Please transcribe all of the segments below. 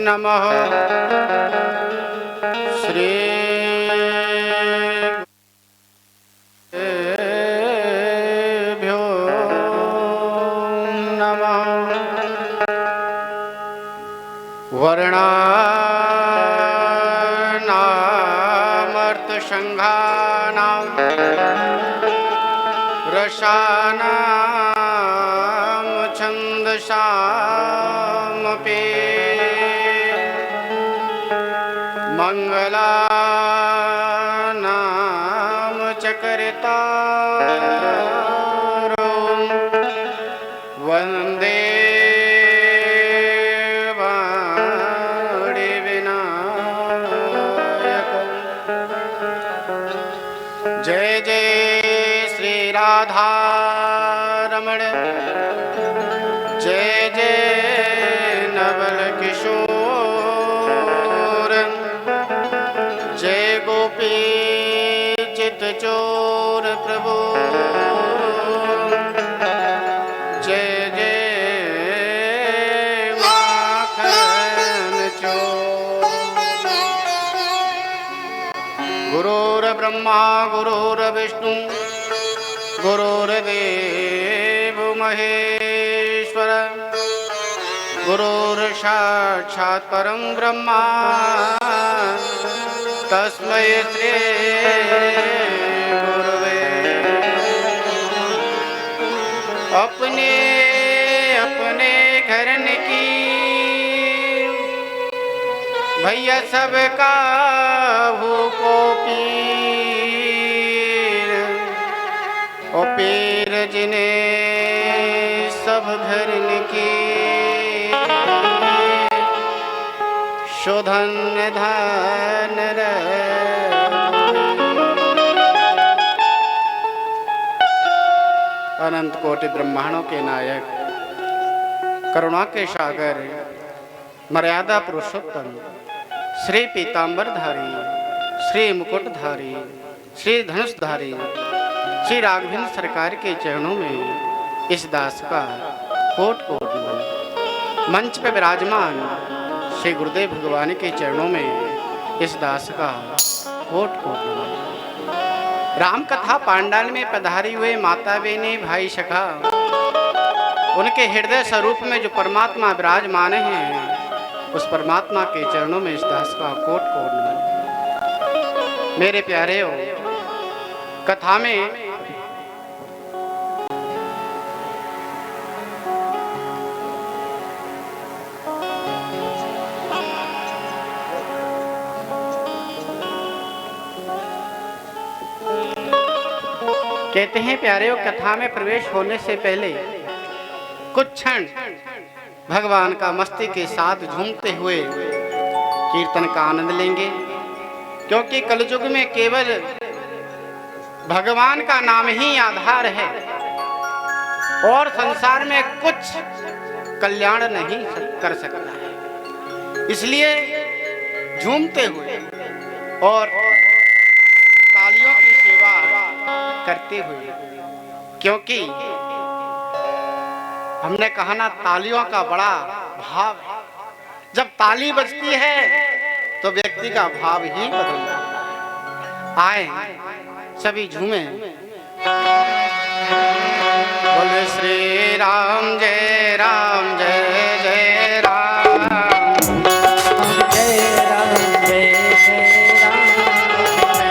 नमः श्री भ्यो नमः वर्णानामर्थसंघानां रसानां छन्दसामपि मंगलानाम चकरितारो वंदे वाणी विनायकम्। जय जय श्री राधा रमण, जय जय नवल किशोर, जय गोपी चित चोर प्रभु, जय जय माखन चोर। गुरुर्ब्रह्मा गुरुर्विष्णु गुरुर्देव महेश्वर, गुरुर्साक्षात् परं ब्रह्मा तस्मै श्री गुरुवे। अपने अपने घरन की भैया सबका भूको पीर, ओ पीर जिन्हें सब घरन की शोधन धन अनंत कोटि ब्रह्मांडों के नायक, करुणा के सागर, मर्यादा पुरुषोत्तम, श्री पीतांबरधारी, श्री मुकुटधारी, श्री धनुषधारी, श्री राघवेंद्र सरकार के चरणों में इस दास का कोट कोट नमन। मंच पे विराजमान श्री गुरुदेव भगवान के चरणों में इस दास का कोट कोट नमन। राम कथा पांडाल में पधारी हुए माता बहने भाई सखा, उनके हृदय स्वरूप में जो परमात्मा विराजमान हैं, उस परमात्मा के चरणों में इस दास का कोट कोट नमन। मेरे प्यारे हो, कथा में कहते हैं प्यारे हो, कथा में प्रवेश होने से पहले कुछ क्षण भगवान का मस्ती के साथ झूमते हुए कीर्तन का आनंद लेंगे, क्योंकि कलयुग में केवल भगवान का नाम ही आधार है और संसार में कुछ कल्याण नहीं कर सकता है। इसलिए झूमते हुए और तालियों की सेवा करते हुए, क्योंकि हमने कहा ना, तालियों का बड़ा भाव है। जब ताली बजती है तो व्यक्ति का भाव ही बदल जाता है। आए सभी झूमे, बोले श्री राम जय राम जय जय राम, जय राम जय जय राम,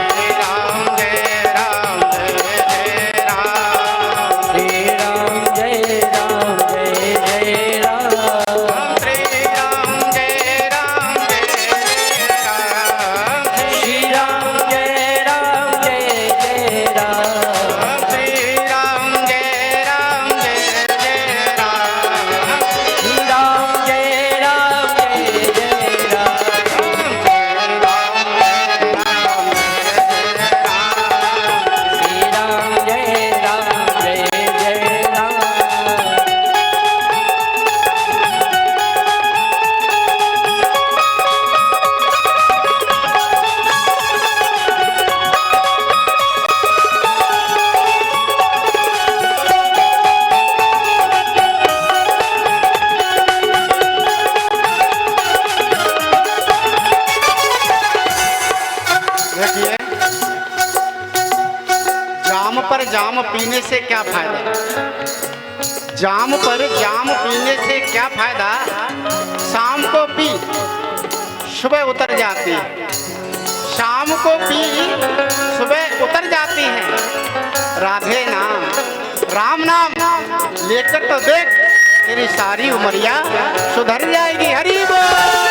श्री राम जय राम जय जय राम, श्री राम जय राम जय जय राम, श्री राम जय राम जय जय राम, श्री राम जय राम जय जय राम, श्री राम जय राम जय जय राम। जाम पीने से क्या फायदा? जाम पर जाम पीने से क्या फायदा? शाम को पी सुबह उतर जाती है, शाम को पी सुबह उतर जाती है। राधे नाम राम नाम लेकर तो देख, तेरी सारी उमरिया सुधर जाएगी। हरि बोल।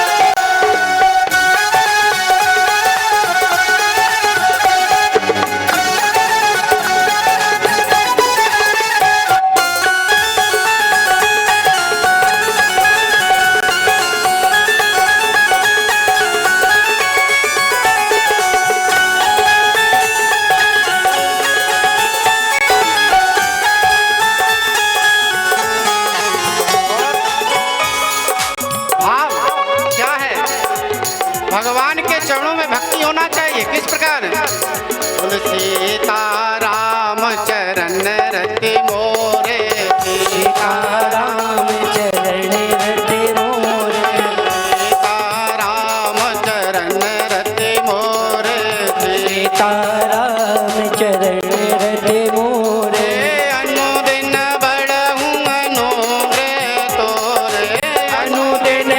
भगवान के चरणों में भक्ति होना चाहिए। किस प्रकार? बोल सीताराम चरण रति मोरे, सीताराम चरण रति मोरे, सीताराम चरण रति मोरे, सीताराम चरण रति मोरे। अनुदिन बढ़हूँ अनुग्रह तोरे, अनुदिन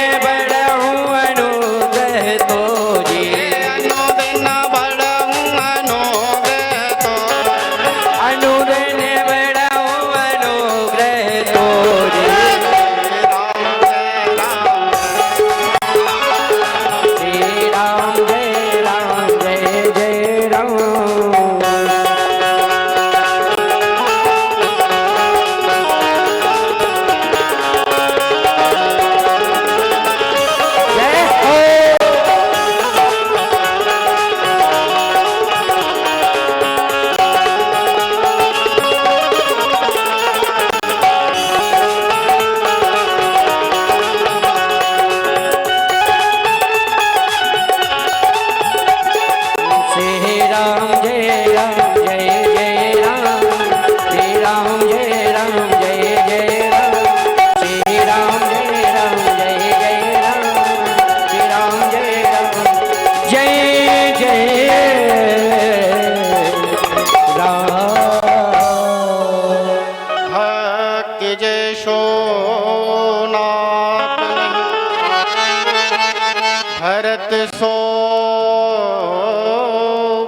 भरत सो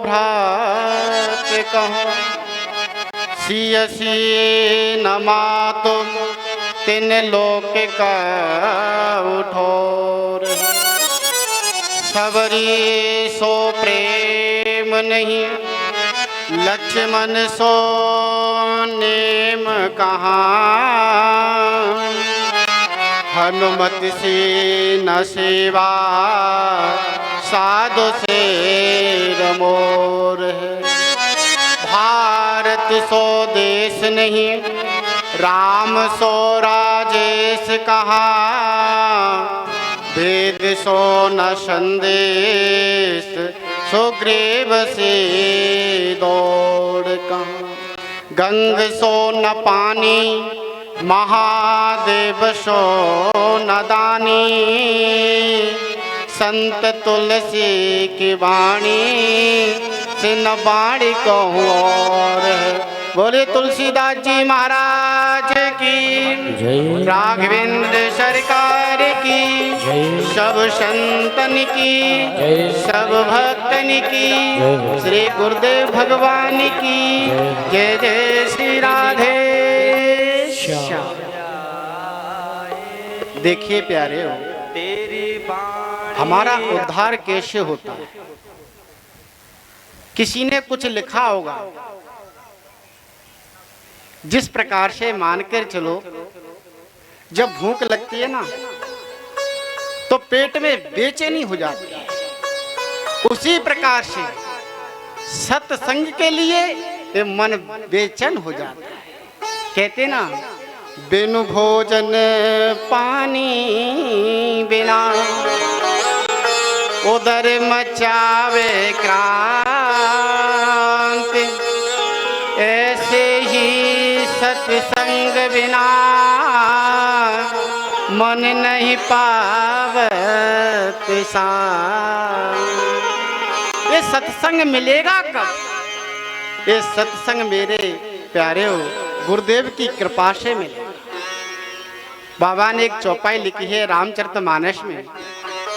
भ्रात कहो, सियसी नमा तुम तिन लोक का उठोर। सबरी सो प्रेम नहीं, लक्ष्मण सो नेम कहाँ। हनुमत से न सेवा साधु से रमोर है। भारत सो देश नहीं, राम सो राजेश कहा। वेद सो न संदेश, सुग्रीव से दौड़ कहाँ। गंग सो न पानी, महादेव सो न दानी। संत तुलसी की वाणी से न बाणी कहूँ और है। बोले तुलसीदास जी महाराज की, राघवेंद्र सरकार की, सब संतन की, सब भक्तन की, श्री गुरुदेव भगवान की जय जय श्री राधे। देखिए प्यारे हो, हमारा उद्धार कैसे होता है? किसी ने कुछ लिखा होगा, जिस प्रकार से मानकर चलो, जब भूख लगती है ना तो पेट में बेचैनी हो जाती है, उसी प्रकार से सत्संग के लिए मन बेचैन हो जाता है। कहते ना, बिनु भोजन पानी बिना उदर मचावे क्रांति। ऐसे ही सत्संग बिना मन नहीं पावत शांति। ये सत्संग मिलेगा कब? ये सत्संग मेरे प्यारे हो गुरुदेव की कृपा से मिले। बाबा ने एक चौपाई लिखी है रामचरितमानस में।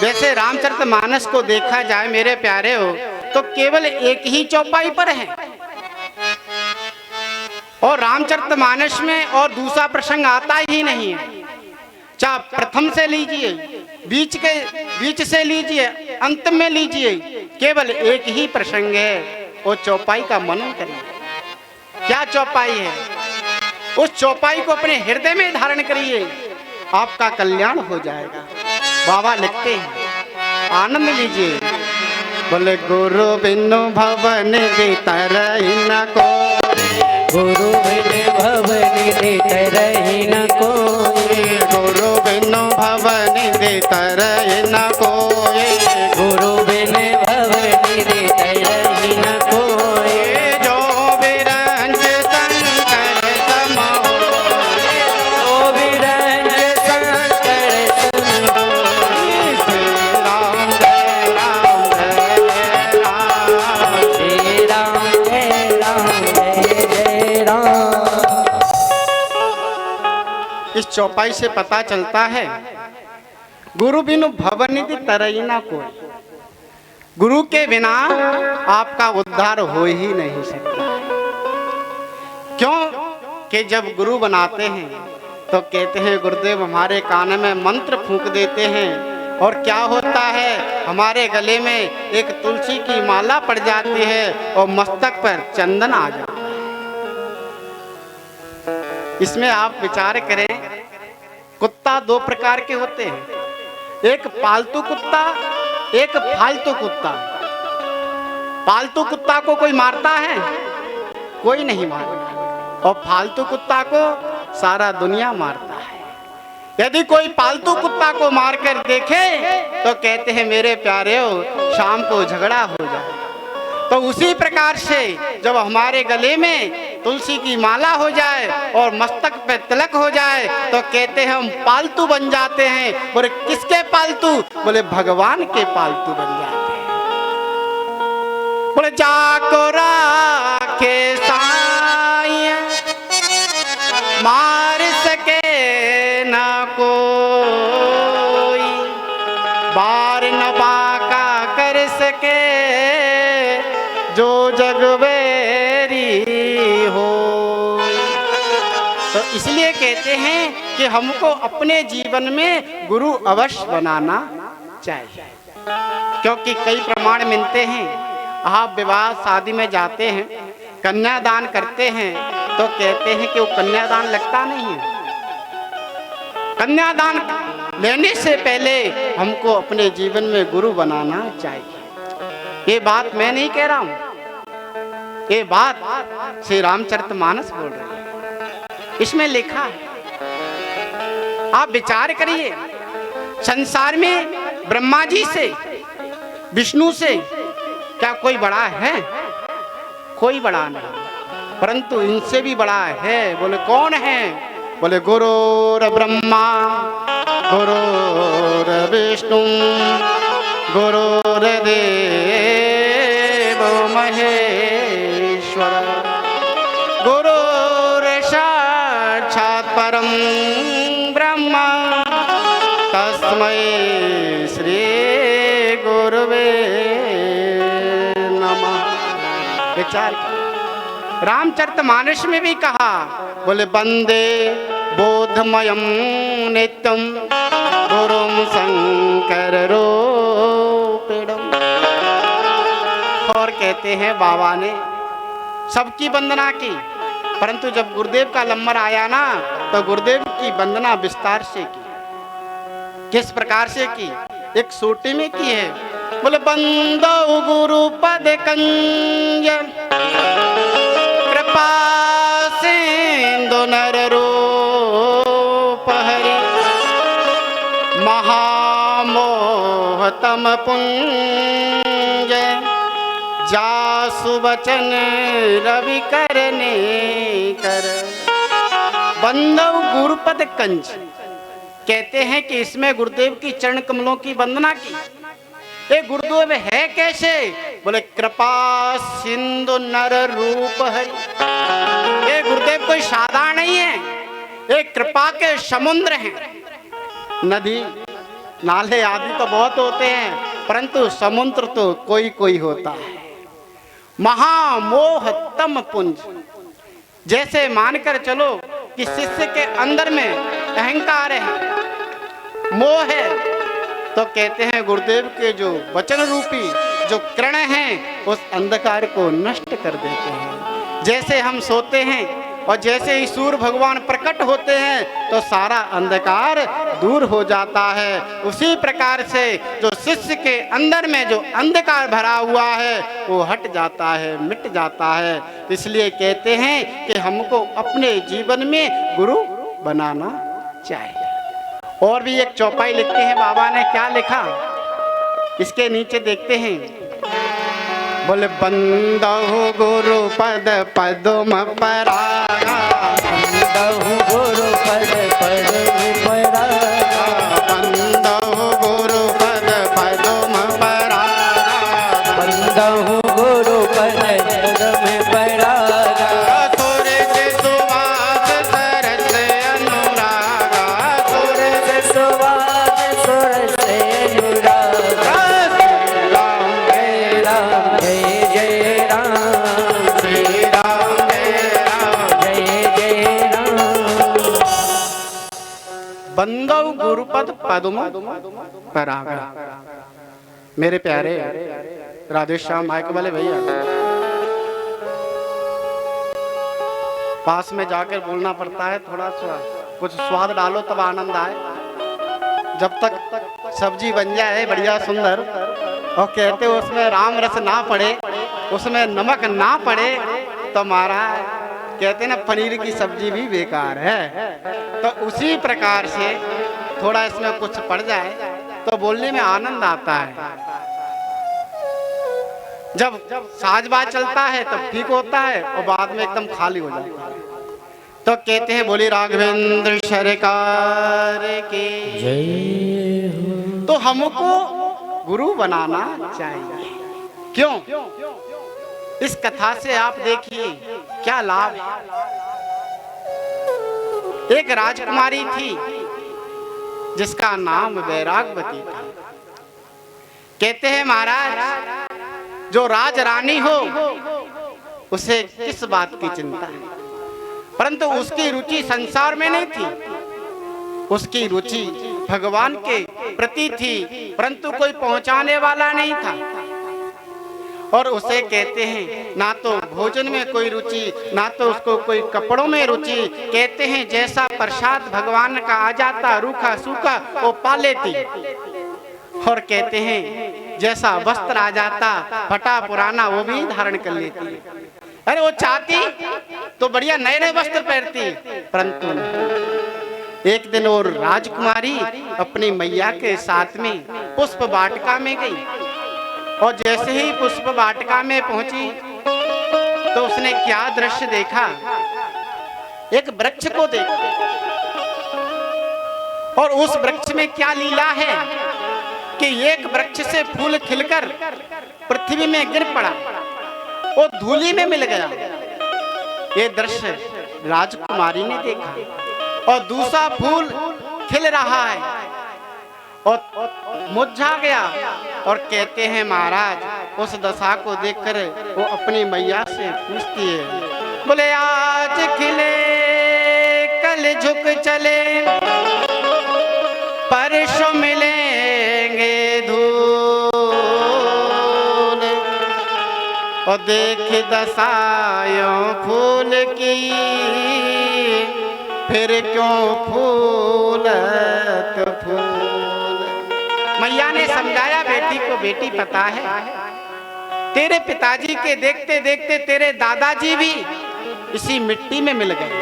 वैसे रामचरितमानस को देखा जाए मेरे प्यारे हो तो केवल एक ही चौपाई पर है, और रामचरितमानस में और दूसरा प्रसंग आता ही नहीं है। चाहे प्रथम से लीजिए, बीच से लीजिए, अंत में लीजिए, केवल एक ही प्रसंग है। वो चौपाई का मनन करिए। क्या चौपाई है? उस चौपाई को अपने हृदय में धारण करिए, आपका कल्याण हो जाएगा। बाबा लिखते हैं, आनंद लीजिए। बोले गुरु बिनु भवन तरही न कोई, गुरु बिनु भवन तरही न कोई, गुरु बिनु भवन तरही न कोई, गुरु बिनु भवन तरही न कोई। जो बिरंज शंकर समो, जो बिरंज शंकर समो, श्री राम जय राम जय राम, श्री राम जय राम जय जय राम। इस चौपाई से पता चलता है गुरु बिनु भवनिधि तरही न कोई। गुरु के बिना आपका उद्धार हो ही नहीं सकता। क्यों कि जब गुरु बनाते हैं तो कहते हैं गुरुदेव हमारे कान में मंत्र फूंक देते हैं, और क्या होता है हमारे गले में एक तुलसी की माला पड़ जाती है और मस्तक पर चंदन आ जाता है। इसमें आप विचार करें, कुत्ता दो प्रकार के होते हैं, एक पालतू कुत्ता, एक फालतू कुत्ता। पालतू कुत्ता को कोई मारता है? कोई नहीं मारता, और फालतू कुत्ता को सारा दुनिया मारता है। यदि कोई पालतू कुत्ता को मारकर देखे तो कहते हैं मेरे प्यारे हो शाम को झगड़ा हो जाए। तो उसी प्रकार से जब हमारे गले में तुलसी की माला हो जाए और मस्तक पे तिलक हो जाए तो कहते हैं हम पालतू बन जाते हैं। बोले किसके पालतू? बोले भगवान के पालतू बन जाते हैं। बोले जाको राखे साईं मार सके न कोई, बार न बाका कर सके जो जगवेरी हो। तो इसलिए कहते हैं कि हमको अपने जीवन में गुरु अवश्य बनाना चाहिए, क्योंकि कई प्रमाण मिलते हैं। आप विवाह शादी में जाते हैं, कन्यादान करते हैं तो कहते हैं कि वो कन्यादान लगता नहीं है। कन्यादान लेने से पहले हमको अपने जीवन में गुरु बनाना चाहिए। ये बात मैं नहीं कह रहा हूं, ये बात श्री रामचरितमानस बोल रहे हैं, इसमें लिखा है। आप विचार करिए, संसार में ब्रह्मा जी से विष्णु से क्या कोई बड़ा है? कोई बड़ा नहीं, परंतु इनसे भी बड़ा है। बोले कौन है? बोले गुरुर ब्रह्मा गुरुर विष्णु गुरुर देव महेश्वर गुरुर साक्षात् परम ब्रह्म तस्मै श्री गुरुवे नमः। विचार रामचरितमानस में भी कहा, बोले वंदे बोधमयम नित्यम गुरुम शंकर रूपिणम। और कहते हैं बाबा ने सबकी वंदना की, परंतु जब गुरुदेव का नंबर आया ना तो गुरुदेव की वंदना विस्तार से की। किस प्रकार से की? एक सोटी में की है। बोले बंदो गुरु पद कंज कृपा सिंधु नर रूप हरि महामोह तम पुंज जासु वचन रवि करने कर। बंदव गुरुपद कंज कहते हैं कि इसमें गुरुदेव की चरण कमलों की वंदना की। ये गुरुदेव है कैसे? बोले कृपा सिंधु नर रूप हरि। ये कोई साधारण नहीं है, एक कृपा के समुद्र हैं। नदी नाले आदि तो बहुत होते हैं, परंतु समुद्र तो कोई कोई होता है। महामोहतम पुंज, जैसे मानकर चलो कि शिष्य के अंदर में अहंकार है, मोह है, तो कहते हैं गुरुदेव के जो वचन रूपी जो किरण हैं उस अंधकार को नष्ट कर देते हैं। जैसे हम सोते हैं और जैसे ही सूर्य भगवान प्रकट होते हैं तो सारा अंधकार दूर हो जाता है, उसी प्रकार से जो शिष्य के अंदर में जो अंधकार भरा हुआ है वो हट जाता है, मिट जाता है। इसलिए कहते हैं कि हमको अपने जीवन में गुरु बनाना चाहिए। और भी एक चौपाई लिखते हैं बाबा ने, क्या लिखा इसके नीचे देखते हैं। बोले बंदहु गुरु पद पद्म परागा, बंदहु गुरु पद पद्म परागा, बंदहु गुरु पद पद्म परागा, बंदहु गुरु पद पद्म परागा, सूरज सुवास सरस अनुरागा, सूरज सुवास सुर से अनुरागा। जय जय राम, श्री राम जय राम। जय जय राम। बंदव गुरुपद पद्म परागा। मेरे प्यारे राधेश्याम माइक वाले भैया, पास में जाकर बोलना पड़ता है, थोड़ा सा कुछ स्वाद डालो तब आनंद आए। जब तक सब्जी बन जाए बढ़िया सुंदर और कहते उसमें राम रस ना पड़े, उसमें नमक ना पड़े, तो महाराज कहते ना पनीर की सब्जी भी बेकार है। तो उसी प्रकार से थोड़ा इसमें कुछ पड़ जाए तो बोलने में आनंद आता है। जब साजबाज चलता है तब ठीक होता है और बाद में एकदम खाली हो जाता है। तो कहते हैं बोली राघवेंद्र सरकार की जय हो। तो हमको गुरु बनाना चाहिए। क्यों? इस कथा से आप देखिए क्या लाभ। एक राजकुमारी थी जिसका नाम वैरागवती था। कहते हैं महाराज जो राज रानी हो उसे किस बात की चिंता है, परंतु उसकी रुचि संसार में नहीं थी, उसकी रुचि भगवान के प्रति थी, परंतु कोई पहुंचाने वाला नहीं था। और उसे कहते हैं ना तो भोजन में कोई रुचि, ना तो उसको कोई कपड़ों में रुचि। कहते हैं जैसा प्रसाद भगवान का आ जाता रूखा सूखा वो पा लेती, और कहते हैं जैसा वस्त्र आ जाता फटा पुराना वो भी धारण कर लेती। अरे वो चाहती तो बढ़िया नए नए वस्त्र पहनती, परंतु एक दिन और राजकुमारी अपनी मैया के साथ में पुष्प वाटिका में गई, और जैसे ही पुष्प वाटिका में पहुंची तो उसने क्या दृश्य देखा। एक वृक्ष को देखा, और उस वृक्ष में क्या लीला है कि एक वृक्ष से फूल खिलकर पृथ्वी में गिर पड़ा, वो धूली में मिल गया। ये दृश्य राजकुमारी ने देखा, और दूसरा फूल खिल रहा है और मुरझा गया। और कहते हैं महाराज उस दशा को देखकर वो अपनी मैया से पूछती है, बोले आज खिले कल झुक चले परसों मिलेंगे धूल, और देख दशायों फूल की फिर क्यों फूलत फूल। मैया ने समझाया बेटी को, बेटी पता है तेरे पिताजी के देखते देखते तेरे दादाजी भी इसी मिट्टी में मिल गए,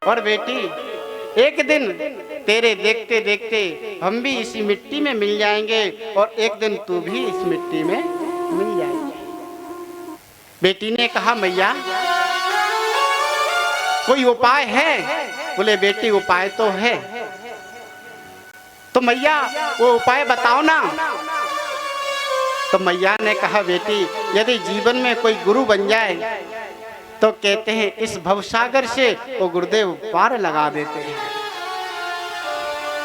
और बेटी एक दिन तेरे देखते देखते हम भी इसी मिट्टी में मिल जाएंगे, और एक दिन तू भी इस मिट्टी में मिल जाएगी। बेटी ने कहा मैया कोई उपाय है? बोले बेटी उपाय तो है, तो मैया वो उपाय बताओ ना। तो मैया ने कहा बेटी यदि जीवन में कोई गुरु बन जाए तो कहते हैं इस भवसागर से वो गुरुदेव पार लगा देते हैं।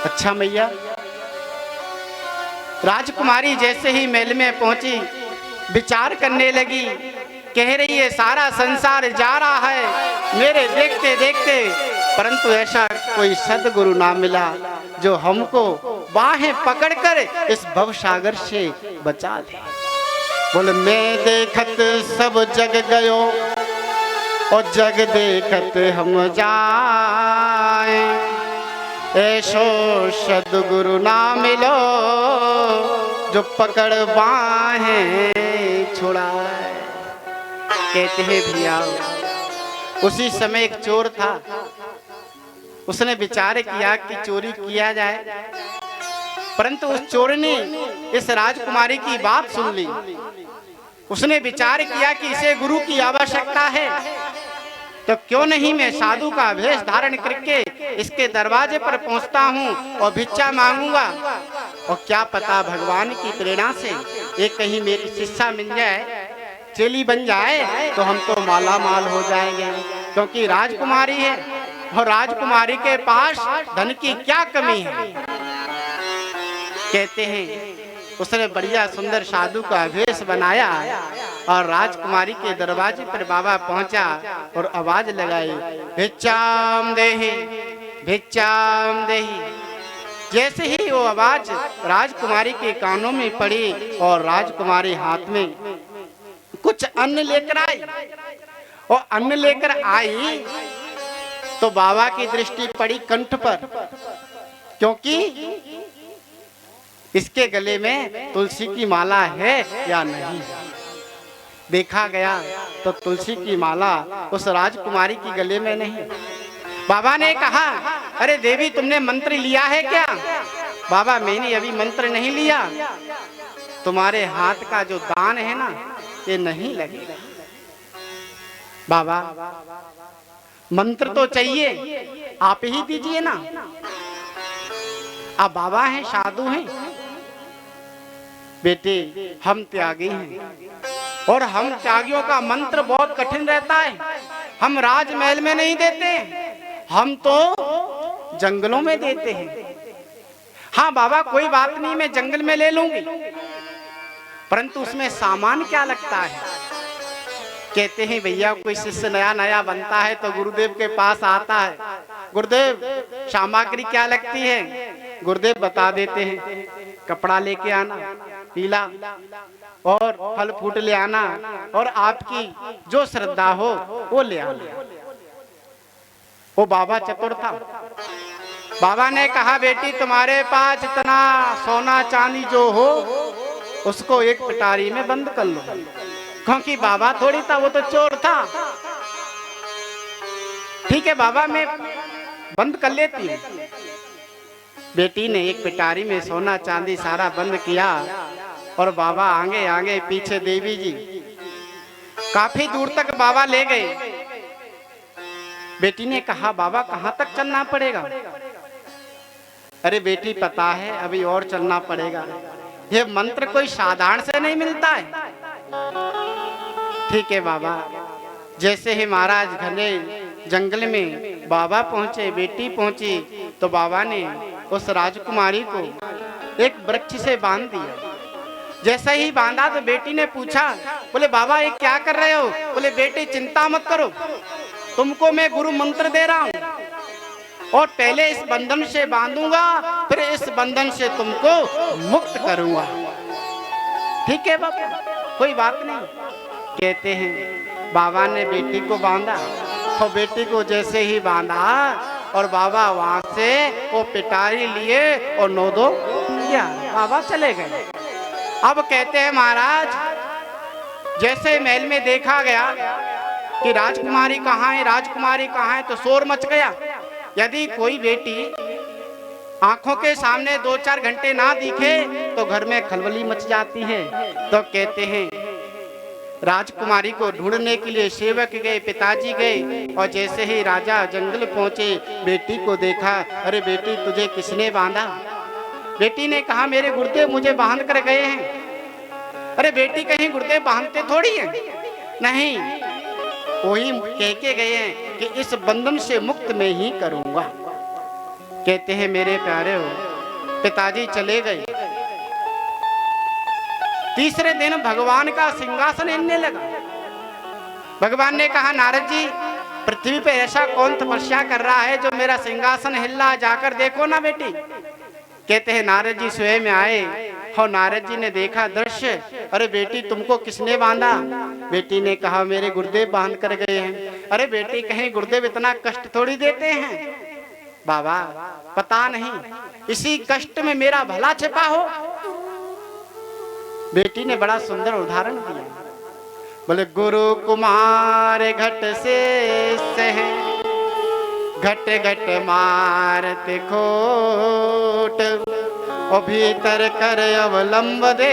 अच्छा मैया, राजकुमारी जैसे ही महल में पहुंची, विचार करने लगी, कह रही है सारा संसार जा रहा है मेरे देखते देखते, परंतु ऐसा कोई सद्गुरु ना मिला जो हमको बाहें पकड़कर इस भवसागर से बचा दे। बोले मैं देखत सब जग गयो और जग देखत हम जाए, ऐसो सद्गुरु ना मिलो जो पकड़ बाहें छुड़ाए। कहते हैं भैया, उसी समय एक चोर था, उसने विचार किया कि चोरी किया जाए, परंतु उस चोर ने इस राजकुमारी की बात सुन ली। उसने विचार किया कि इसे गुरु की आवश्यकता है, तो क्यों नहीं मैं साधु का वेश धारण करके इसके दरवाजे पर पहुंचता हूं और भिक्षा मांगूंगा, और क्या पता भगवान की प्रेरणा से एक कहीं मेरी शिष्या मिल जाए, चेली बन जाए, तो हम तो माला माल हो जाएंगे, क्योंकि राजकुमारी है और राजकुमारी के पास धन की क्या कमी है। कहते हैं उसने बढ़िया सुंदर साधु का वेश बनाया और राजकुमारी के दरवाजे पर बाबा पहुंचा और आवाज लगाई, भिक्षाम देहि भिक्षाम देहि। जैसे ही वो आवाज राजकुमारी के कानों में पड़ी और राजकुमारी हाथ में कुछ अन्न लेकर आई, और अन्न लेकर आई तो बाबा की दृष्टि पड़ी कंठ पर, क्योंकि इसके गले में तुलसी की माला है या नहीं। देखा गया तो तुलसी की माला उस राजकुमारी की गले में नहीं। बाबा ने कहा, अरे देवी तुमने मंत्र लिया है क्या? बाबा मैंने अभी मंत्र नहीं लिया, तुम्हारे हाथ का जो दान है ना ये नहीं लगेगा। बाबा मंत्र तो चाहिए, आप ही दीजिए ना। आप बाबा हैं, साधु हैं। बेटे हम त्यागी हैं और हम त्यागियों का मंत्र बहुत कठिन रहता है। हम राजमहल में नहीं देते, हम तो जंगलों में देते हैं। हाँ बाबा कोई बात नहीं, मैं जंगल में ले लूंगी, परंतु उसमें सामान क्या लगता है? कहते हैं भैया कोई शिष्य नया नया बनता है तो गुरुदेव के पास आता है, गुरुदेव सामग्री क्या लगती है? गुरुदेव बता देते हैं, कपड़ा लेके आना पीला और फल फूट ले आना और आपकी जो श्रद्धा हो वो ले आना। वो बाबा चतुर था। बाबा ने कहा बेटी तुम्हारे पास इतना सोना चांदी जो हो उसको एक पिटारी में बंद कर लो, क्योंकि बाबा थोड़ी था, वो तो चोर था। ठीक है बाबा मैं बंद कर लेती हूँ। बेटी ने एक पिटारी में सोना चांदी सारा बंद किया और बाबा आगे आगे पीछे देवी जी काफी दूर तक बाबा ले गए। बेटी ने कहा बाबा कहाँ तक चलना पड़ेगा? अरे बेटी पता है अभी और चलना पड़ेगा, ये मंत्र कोई साधारण से नहीं मिलता है। ठीक है बाबा। जैसे ही महाराज घने जंगल में बाबा पहुंचे, बेटी पहुंची, तो बाबा ने उस राजकुमारी को एक वृक्ष से बांध दिया। जैसे ही बांधा तो बेटी ने पूछा, बोले बाबा ये क्या कर रहे हो? बोले बेटी चिंता मत करो, तुमको मैं गुरु मंत्र दे रहा हूँ और पहले इस बंधन से बांधूंगा, फिर इस बंधन से तुमको मुक्त करूंगा। ठीक है बाबा कोई बात नहीं। कहते हैं बाबा ने बेटी को बांधा, तो बेटी को जैसे ही बांधा और बाबा वहां से वो पिटारी लिए और नोदो किया, बाबा चले गए। अब कहते हैं महाराज जैसे महल में देखा गया कि राजकुमारी कहाँ है, राजकुमारी कहाँ है, तो शोर मच गया। यदि कोई बेटी आंखों के सामने 2-4 घंटे ना दिखे तो घर में खलबली मच जाती है। तो कहते हैं राजकुमारी को ढूंढने के लिए सेवक गए, पिताजी गए, और जैसे ही राजा जंगल पहुंचे बेटी को देखा। अरे बेटी तुझे किसने बांधा? बेटी ने कहा मेरे गुरुदेव मुझे बांध कर गए हैं। अरे बेटी कहीं गुरुदेव बांधते थोड़ी हैं? नहीं, वही कह के गए हैं कि इस बंधन से मुक्त मैं ही करूंगा। कहते हैं मेरे प्यारे हो, पिताजी चले गए। तीसरे दिन भगवान का सिंहासन हिलने लगा। भगवान ने कहा नारद जी, पृथ्वी पे ऐसा कौन तपस्या कर रहा है जो मेरा सिंहासन हिल रहा, जाकर देखो ना बेटी। कहते हैं नारद जी स्वयं आए और नारद जी ने देखा दृश्य। अरे बेटी तुमको किसने बांधा? बेटी ने कहा मेरे गुरुदेव बांध कर गए हैं। अरे बेटी कहीं गुरुदेव इतना कष्ट थोड़ी देते हैं। बाबा पता नहीं इसी कष्ट में मेरा भला छिपा हो। बेटी ने बड़ा सुंदर उदाहरण दिया। बोले गुरु कुमार घट से सह, घट घट मारते खोट, और भीतर कर अवलंब दे,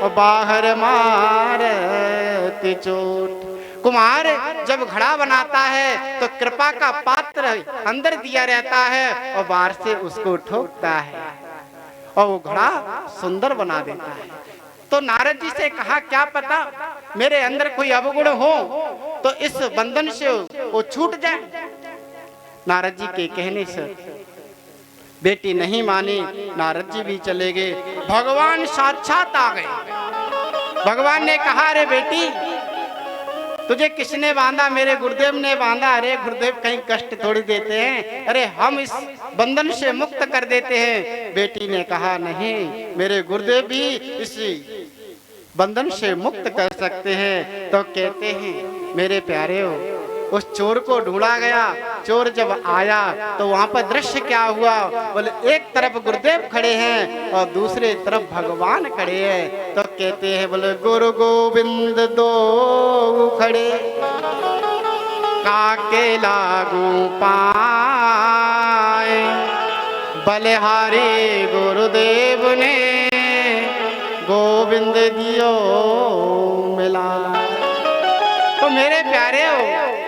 और बाहर मारते चोट। कुमार जब घड़ा बनाता है तो कृपा का पात्र अंदर दिया रहता है और बाहर से उसको ठोकता है और वो घड़ा सुंदर बना देता है। तो नारद जी से कहा क्या पता मेरे अंदर कोई अवगुण हो तो इस बंधन से वो छूट जाए। नारद जी के कहने से बेटी नहीं मानी, नारद जी भी चले गए। भगवान साक्षात आ गए। भगवान ने कहा अरे बेटी तुझे किसने बांधा? मेरे गुरुदेव ने बांधा। अरे गुरुदेव कहीं कष्ट थोड़ी देते हैं, अरे हम इस बंधन से मुक्त कर देते हैं। बेटी ने कहा नहीं, मेरे गुरुदेव भी इस बंधन से मुक्त कर सकते हैं। तो कहते हैं मेरे प्यारे हो, उस चोर को ढूंढा गया। चोर जब आया तो वहां पर दृश्य क्या हुआ? बोले एक तरफ गुरुदेव खड़े हैं और दूसरे तरफ भगवान खड़े हैं। तो कहते हैं बोले गुरु गोविंद दो खड़े, काके लागू पाए, बलिहारी गुरुदेव ने गोविंद दियो मिला। तो मेरे प्यारे हो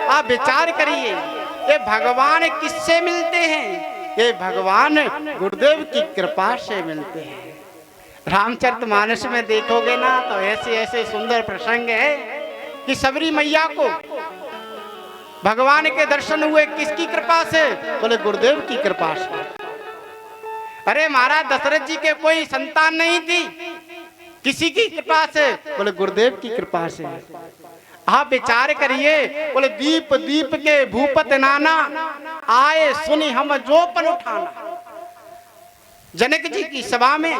आप विचार करिए, ये भगवान किससे मिलते हैं? ये भगवान गुरुदेव की कृपा से मिलते हैं। रामचरितमानस में देखोगे ना तो ऐसे ऐसे सुंदर प्रसंग है कि सबरी मैया को भगवान के दर्शन हुए किसकी कृपा से? बोले गुरुदेव की कृपा से। अरे महाराज दशरथ जी के कोई संतान नहीं थी, किसी की कृपा से? बोले गुरुदेव की कृपा से। आप विचार करिए, बोले दीप दीप के भूपत नाना, आए सुनी हम जोपन उठाना। जनक जी की सभा में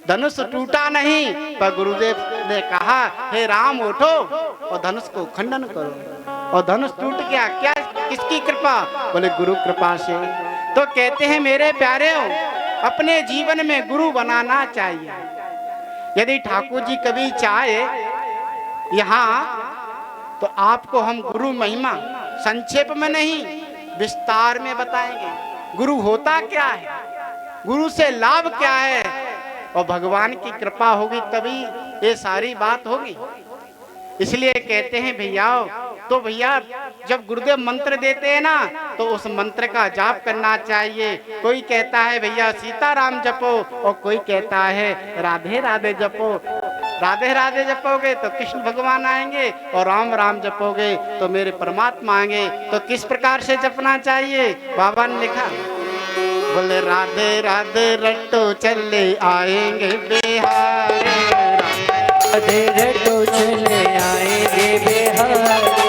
धनुष टूटा नहीं, पर गुरुदेव ने कहा हे राम उठो और धनुष को खंडन करो, और धनुष टूट गया। क्या किसकी कृपा? बोले गुरु कृपा से। तो कहते हैं मेरे प्यारे हो, अपने जीवन में गुरु बनाना चाहिए। यदि ठाकुर जी कभी चाहे यहाँ तो आपको हम गुरु महिमा संक्षेप में नहीं विस्तार में बताएंगे। गुरु होता क्या है, गुरु से लाभ क्या है, और भगवान की कृपा होगी तभी ये सारी बात होगी। इसलिए कहते हैं भैया, तो भैया जब गुरुदेव मंत्र देते हैं ना तो उस मंत्र का जाप करना चाहिए। कोई कहता है भैया सीताराम जपो और कोई कहता है राधे राधे जपो। राधे राधे जपोगे तो कृष्ण भगवान आएंगे और राम राम जपोगे तो मेरे परमात्मा आएंगे। तो किस प्रकार से जपना चाहिए? बाबा ने लिखा, बोले राधे राधे रट्टो चले आएंगे बिहारी, राधे रट्टो चले आएंगे बिहारी,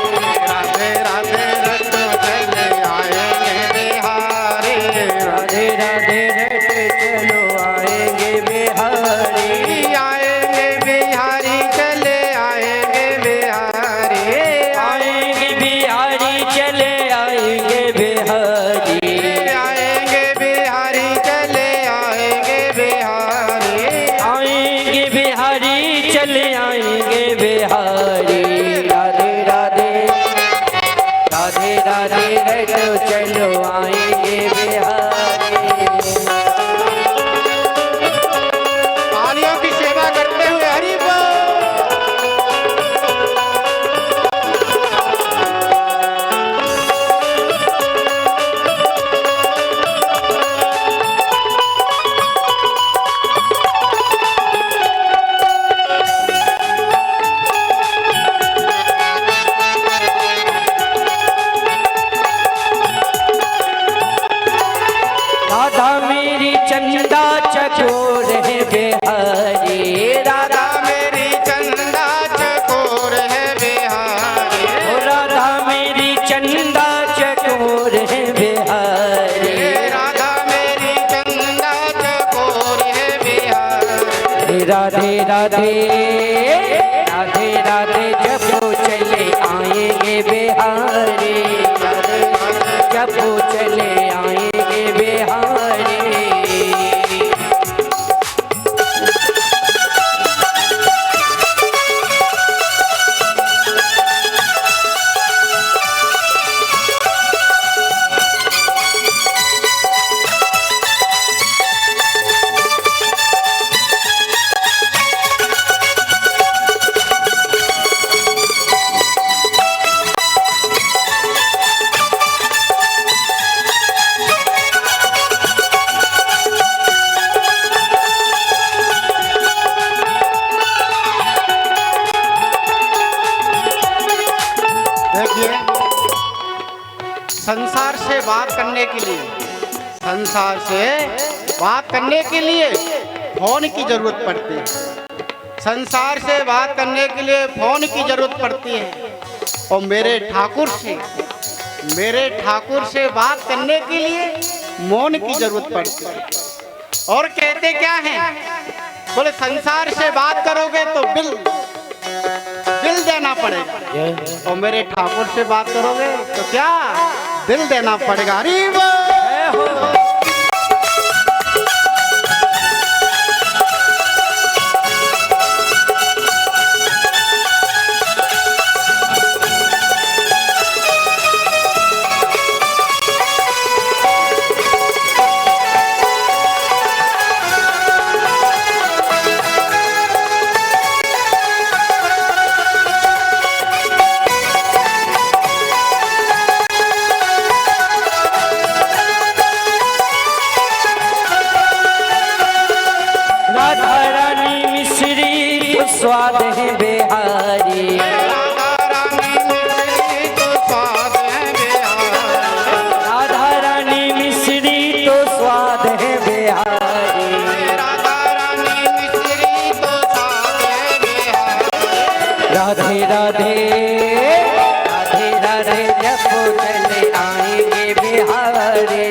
राधे राधे रट्टो चले आएंगे बिहारी, राधे राधे रट्टो चलो आएंगे बिहारी, आएंगे बिहारी चले आएंगे बिहारी, आएंगे बिहारी चले आएंगे बिहारी, आएंगे बिहारी चले आएंगे बिहारी, आएंगे बिहारी चले आएंगे बिहारी। राधे राधे राधे राधे रट्टो चलो आएंगे बिहारी। चकोर है बिहारी, राधा मेरी चंदा चकोर है बिहारी, राधा मेरी चंदा चकोर है बिहारी, राधा मेरी चंदा चकोर है बिहारी। राधे राधे राधे राधे जब वो चले आएंगे बिहारी, जब वो चले आएंगे बिहारी। देखिए, संसार से बात करने के लिए, संसार से बात करने के लिए फोन की जरूरत पड़ती है। संसार से बात करने के लिए फोन की जरूरत पड़ती है। और मेरे ठाकुर से बात करने के लिए मौन की जरूरत पड़ती है। और कहते क्या हैं? बोले संसार से बात करोगे तो बिल देना पड़ेगा, और मेरे ठाकुर से बात करोगे तो क्या दिल देना पड़ेगा। अरे वाह! स्वाद है बिहारी, राधा रानी मिश्री तो स्वाद है बिहारी, राधा रानी मिश्री तो स्वाद है बिहारी, राधा रानी मिश्री तो स्वाद है बिहारी। राधे राधे राधे राधे जब वो चले आएंगे बिहारी।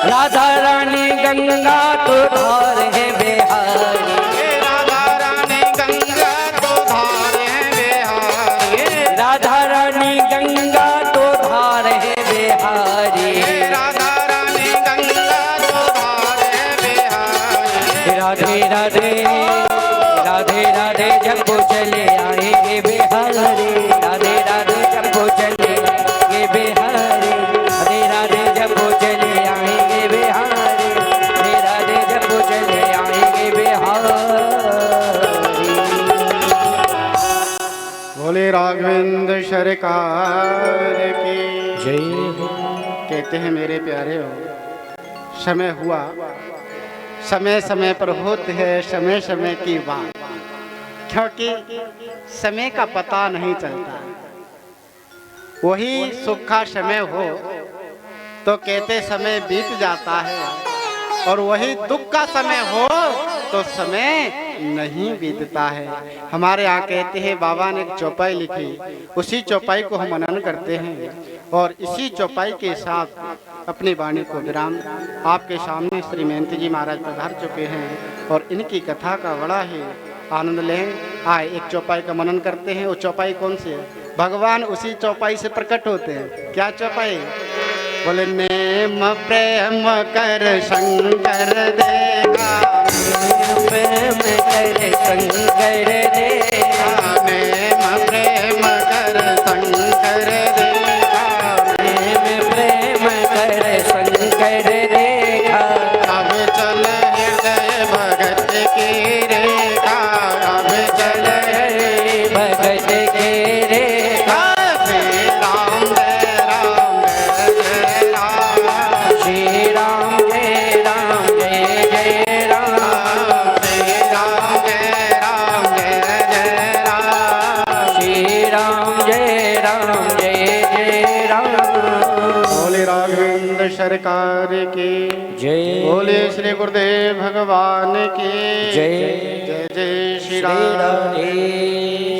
राधा रानी गंगा तो धार है बिहारी, राधा रानी गंगा तो धार है बिहारी, राधा रानी गंगा तो धार है बिहारी, राधा रानी गंगा तो धार है बिहारी। राधे राधे राधे राधे जब वो चले आएंगे बिहारी, राधे राधे जब वो चले आएंगे बिहारी, राधे राधे जब वो चले आएंगे बिहारी, राधे राधे जब वो चले आएंगे बिहारी। बोले राघवेंद्र सरकार की जय हो। कहते हैं मेरे प्यारे हो, समय हुआ, समय समय पर होते है समय समय की बात, क्योंकि समय का पता नहीं चलता। वही सुख का समय हो तो कहते समय बीत जाता है, और वही दुख का समय हो तो समय नहीं बीतता है। हमारे यहाँ कहते हैं बाबा ने एक चौपाई लिखी, उसी चौपाई को हम मनन करते हैं और इसी चौपाई के साथ अपनी वाणी को विराम। आपके सामने श्री महंत जी महाराज पधार चुके हैं और इनकी कथा का बड़ा ही आनंद लें। आए एक चौपाई का मनन करते हैं। वो चौपाई कौन सी है? भगवान उसी चौपाई से प्रकट होते हैं। क्या चौपाई? बोले नेम प्रेम कर शंकर देगा, प्रेम कर शंकर देगा, नेम प्रेम कर शंकर देगा, प्रेम प्रेम कर शंकर देगा। अब चल हृदय भगत की रेखा, अब चल भगत के रेखा। श्री राम जय राम जय राम, श्री राम जय राम जय जय राम, श्री राम जय राम जय जय राम, श्री राम जय राम जय जय राम। बोले राघवेंद्र सरकार की जय, बोले श्री गुरुदेव भगवान की जय। जय जय श्री श्री राम। राधे।